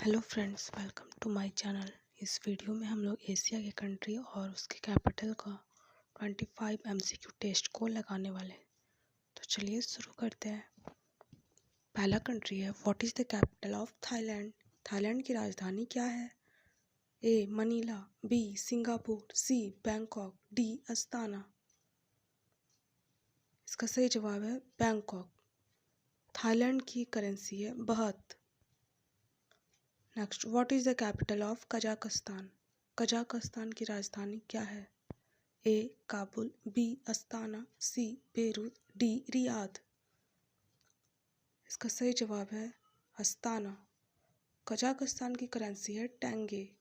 Hello friends, welcome to my channel. इस video में हम लोग एशिया के कंट्री और उसके कैपिटल का 25 एमसीक्यू टेस्ट को लगाने वाले हैं। तो चलिए शुरू करते हैं। पहला कंट्री है, what is the capital of Thailand. Thailand की राजधानी क्या है? ए मनीला, बी सिंगापुर, सी बैंकॉक, डी अस्ताना। इसका सही जवाब है बैंकॉक। थाईलैंड की करेंसी है बहत। Next, what is the capital of Kazakhstan. Kazakhstan की राजधानी क्या है? A Kabul, B Astana, C Beirut, D Riyadh. इसका सही जवाब है अस्ताना। कजाकिस्तान की करेंसी है tenge.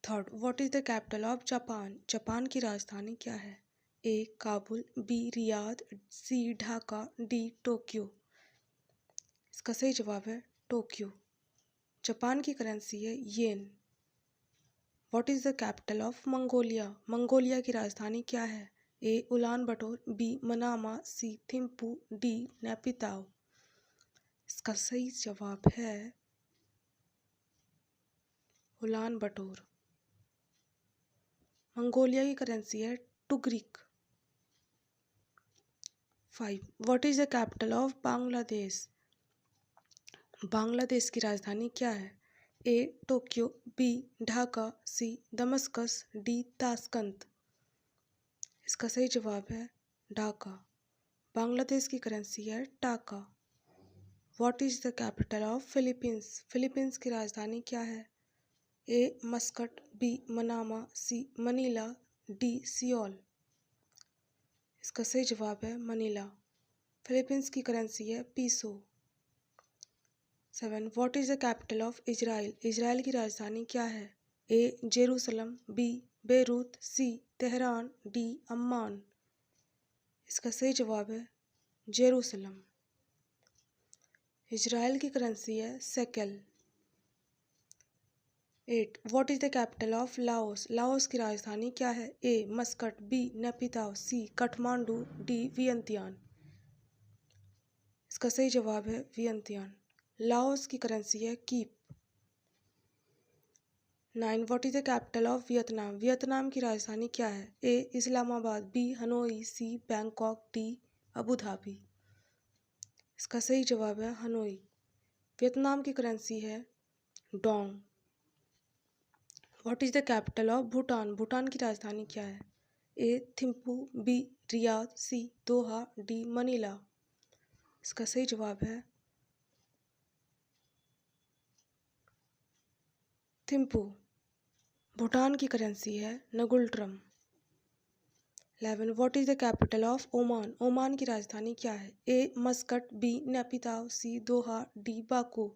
Third, what is the capital of Japan. Japan की राजधानी क्या है? A Kabul, B Riyadh, C Dhaka, D Tokyo. इसका सही जवाब है टोक्यो। जापान की करेंसी है yen. What is the capital of Mongolia. Mongolia की राजधानी क्या है? A Ulaanbaatar, B Manama, C Thimphu, D Naypyidaw. इसका सही जवाब है उलान बटोर। मंगोलिया की करेंसी है टुग्रिक। 5, what is the capital of Bangladesh. Bangladesh की राजधानी क्या है? ए टोक्यो, बी ढाका, सी दमस्कस, डी ताशकंद। इसका सही जवाब है ढाका। बांग्लादेश की करेंसी है टाका। What is the capital of Philippines. Philippines की राजधानी क्या है? A Muscat, B Manama, C Manila, D Seoul. इसका सही जवाब है मनीला। फिलीपींस की करेंसी है पीसो। 7, what is the capital of Israel. Israel की राजधानी क्या है? ए जेरूसलम, बी बेरूत, सी तेहरान, डी अम्मान। इसका सही जवाब है जेरूसलम। इजराइल की करेंसी है shekel. 8, what is the capital of Laos. Laos की राजधानी क्या है? A Muscat, B Naypyidaw, C Kathmandu, D Vientiane. इसका सही जवाब है वियंतियान। लाओस की करेंसी है keep. 9, what is the capital of Vietnam. Vietnam की राजधानी क्या है? ए इस्लामाबाद, बी हनोई, सी बैंकॉक, डी अबू धाबी। इसका सही जवाब है हनोई। वियतनाम की करेंसी है Dong. What is the capital of Bhutan. Bhutan की राजधानी क्या है? ए थिम्पू, बी रियाद, सी दोहा, डी मनीला। इसका सही जवाब है थिम्पू। भूटान की करेंसी है ngultrum. 11, what is the capital of Oman. Oman की राजधानी क्या है? A Muscat, B Naypyidaw, C Doha, D Baku.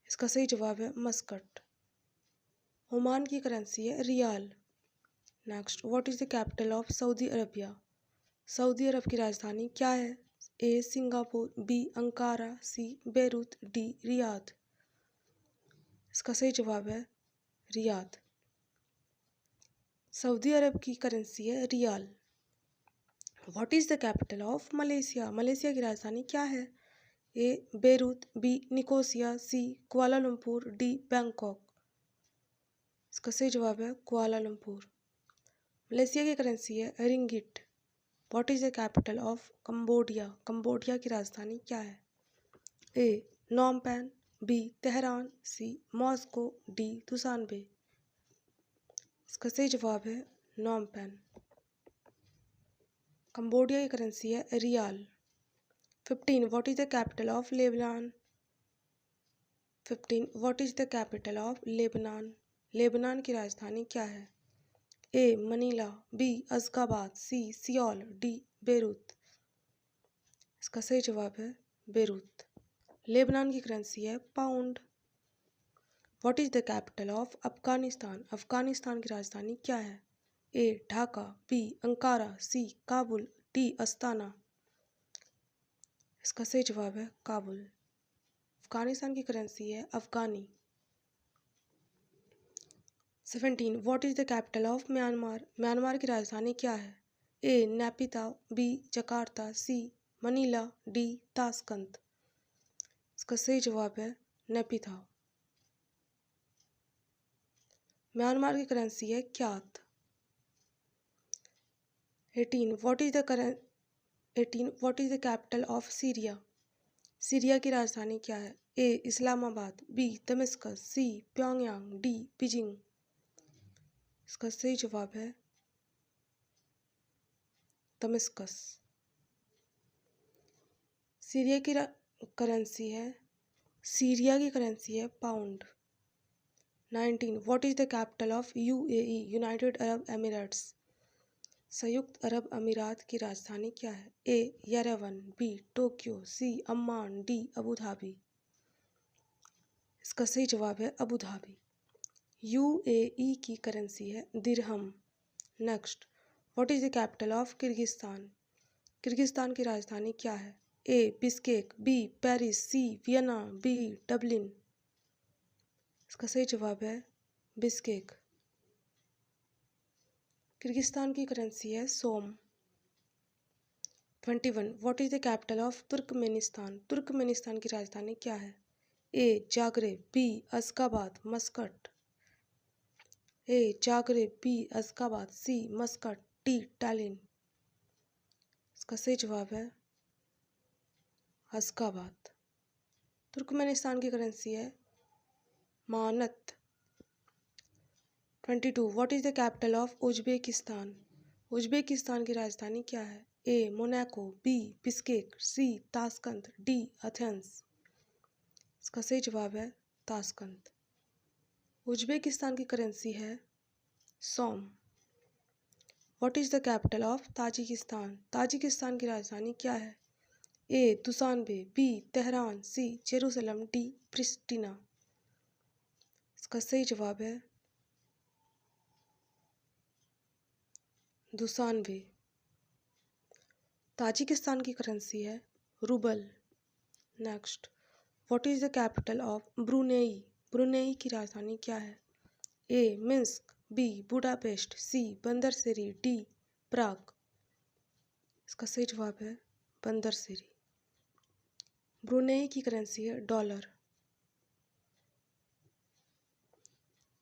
इसका सही जवाब है मस्कट। ओमान की करेंसी है rial. Next, what is the capital of Saudi Arabia. सऊदी अरब की राजधानी क्या है? A Singapore, B Ankara, C Beirut, D Riyadh. इसका सही जवाब है रियाद। सऊदी अरब की करेंसी है रियाल। What is the capital of Malaysia. Malaysia की राजधानी क्या है? A Beirut, B Nicosia, C Kuala Lumpur, D Bangkok. इसका सही जवाब है कुआलालंपुर। मलेशिया की करेंसी है ringgit. What is the capital of Cambodia. Cambodia की राजधानी क्या है? A Phnom Penh, B Tehran, C Moscow, D Dushanbe. इसका सही जवाब है नोम पेन। कंबोडिया की करेंसी है रियाल। 15, what is the capital of Lebanon. 15, what is the capital of Lebanon. Lebanon की राजधानी क्या है? ए Manila, B Ashgabat, C Seoul, D Beirut. इसका सही जवाब है बेरूत। लेबनान की करेंसी है pound. What is the capital of Afghanistan. Afghanistan की राजधानी क्या है? ए ढाका, बी अंकारा, सी काबुल, डी अस्ताना। इसका सही जवाब है काबुल। अफगानिस्तान की करेंसी है अफगानी। 17, what is the capital of Myanmar. Myanmar की राजधानी क्या है? ए नेपिताओ, बी जकार्ता, सी मनीला, डी ताशकंद। इसका सही जवाब है नेपिथाव। म्यांमार की करेंसी है क्यात। 18 what is the capital of Syria. Syria की राजधानी क्या है। ए इस्लामाबाद, बी दमिश्कस, सी प्योंगयांग, डी बीजिंग। इसका सही जवाब है दमिश्कस। सीरिया की करेंसी है pound. 19 what is the capital of UAE, United Arab Emirates. संयुक्त अरब अमीरात की राजधानी क्या है। ए Yerevan, B Tokyo, C Amman, D Abu Dhabi. इसका सही जवाब है अबू धाबी। यूएई की करेंसी है dirham. Next, what is the capital of Kyrgyzstan. Kyrgyzstan की राजधानी क्या है। A Bishkek, B Paris, C Vienna, B Dublin. इसका सही जवाब है बिश्केक। किर्गिस्तान की करेंसी है som. 21 what is the capital of Turkmenistan. Turkmenistan की राजधानी क्या है। A Zagreb, B Ashgabat, Muscat. A Zagreb, B Ashgabat, C Muscat, D Tallinn. इसका सही जवाब है अश्गाबाद। तुर्कमेनिस्तान की करेंसी है manat. 22 what is the capital of Uzbekistan. Uzbekistan की राजधानी क्या है। A Monaco, B Bishkek, C Tashkent, D Athens. इसका सही जवाब है ताशकंद। उज्बेकिस्तान की करेंसी है som. What is the capital of Tajikistan. Tajikistan की राजधानी क्या है। A Dushanbe, B Tehran, C Jerusalem, D Pristina. इसका सही जवाब है दुशानबे। ताजिकिस्तान की करेंसी है rouble. Next, what is the capital of Brunei. Brunei की राजधानी क्या है। ए मिन्स्क, बी बुडापेस्ट, सी बंदरसिरी, डी प्राग। इसका सही जवाब है बंदरसिरी। ब्रुनेई की करेंसी है dollar.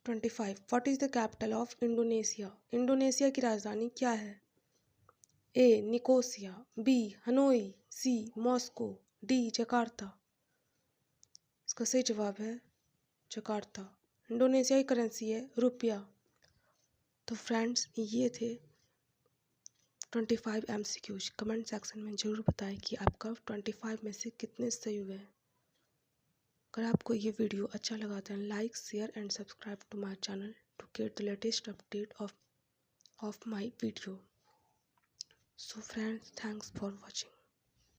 25 what is the capital of Indonesia. Indonesia की राजधानी क्या है। ए निकोसिया, बी हनोई, सी मॉस्को, डी जकार्ता। इसका सही जवाब है जकार्ता। इंडोनेशिया की करेंसी है रुपया। तो फ्रेंड्स, ये थे 25 MCQs। कमेंट सेक्शन में ज़रूर बताएं कि आपका 25 में से कितने सही हुए हैं। अगर आपको ये वीडियो अच्छा लगा तो like, share and subscribe to my channel to get the latest update of my video. So friends, thanks for watching.